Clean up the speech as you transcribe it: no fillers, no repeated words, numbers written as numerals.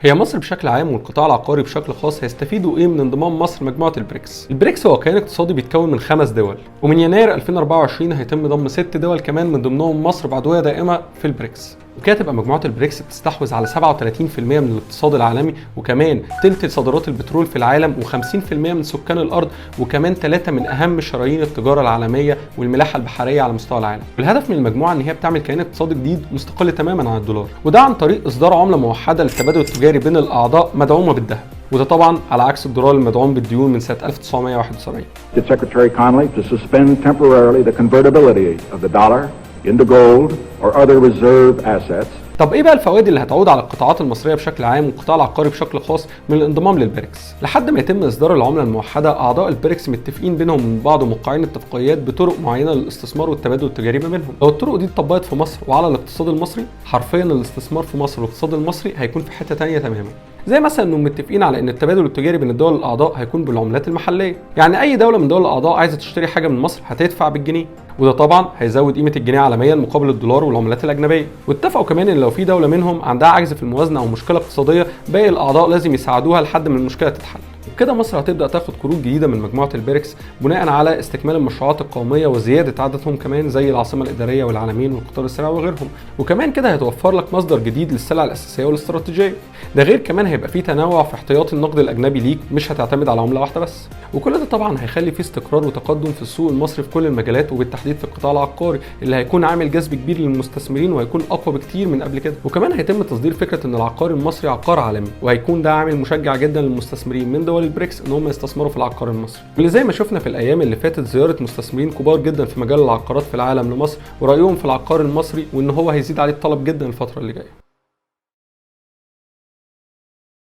هي مصر بشكل عام والقطاع العقاري بشكل خاص هيستفيدوا ايه من انضمام مصر لمجموعه البريكس؟ البريكس هو كيان اقتصادي بيتكون من 5 دول، ومن يناير 2024 هيتم ضم 6 دول كمان من ضمنهم مصر بعضويه دائمه في البريكس. وكده تبقى مجموعه البريكس بتستحوذ على 37% من الاقتصاد العالمي، وكمان تلت صادرات البترول في العالم، و50% من سكان الارض، وكمان 3 من اهم شرايين التجاره العالميه والملاحه البحريه على مستوى العالم. والهدف من المجموعه ان هي بتعمل كيان اقتصادي جديد مستقل تماما عن الدولار، وده عن طريق اصدار عمله موحده للتبادل التجاري بين الاعضاء مدعومه بالذهب، وده طبعا على عكس الدولار المدعوم بالديون من سنه 1971. Secretary Connolly to suspend temporarily the convertibility of the dollar into gold or other reserve assets. طب ايه بقى الفوائد اللي هتعود على القطاعات المصريه بشكل عام والقطاع العقاري بشكل خاص من الانضمام للبريكس؟ لحد ما يتم اصدار العمله الموحده، اعضاء البريكس متفقين بينهم من بعض وموقعين اتفاقيات بطرق معينه للاستثمار والتبادل التجاري ما بينهم. لو الطرق دي اتطبقت في مصر وعلى الاقتصاد المصري، حرفيا الاستثمار في مصر والاقتصاد المصري هيكون في حته ثانيه تماما. زي مثلا انهم متفقين على ان التبادل التجاري بين الدول الاعضاء هيكون بالعملات المحليه، يعني اي دوله من دول الاعضاء عايزه تشتري حاجه من مصر هتدفع بالجنيه، وده طبعا هيزود قيمه الجنيه عالميا مقابل الدولار والعملات الاجنبيه. واتفقوا كمان ان لو في دوله منهم عندها عجز في الموازنه او مشكله اقتصاديه، باقي الاعضاء لازم يساعدوها لحد ما المشكله تتحل. وبكده مصر هتبدا تاخد قروض جديده من مجموعه البريكس بناء على استكمال المشروعات القوميه وزياده عددهم كمان زي العاصمه الاداريه والعلمين والقطار السريع وغيرهم. وكمان كده هيتوفر لك مصدر جديد للسلع الاساسيه والاستراتيجيه. ده غير كمان هيبقى فيه تنوع في احتياطي النقد الاجنبي ليك، مش هتعتمد على عمله واحده بس. وكل ده طبعا هيخلي فيه استقرار وتقدم في السوق المصري في كل المجالات، وبالتحديد في القطاع العقاري اللي هيكون عامل جذب كبير للمستثمرين وهيكون اقوى بكتير من قبل كده. وكمان هيتم تصدير فكره ان العقار المصري عقار عالمي، وهيكون ده عامل مشجع جدا للمستثمرين من دول البريكس ان هم يستثمروا في العقار المصري. واللي زي ما شفنا في الايام اللي فاتت زياره مستثمرين كبار جدا في مجال العقارات في العالم لمصر ورايهم في العقار المصري، وان هو هيزيد عليه الطلب جدا الفتره اللي جايه.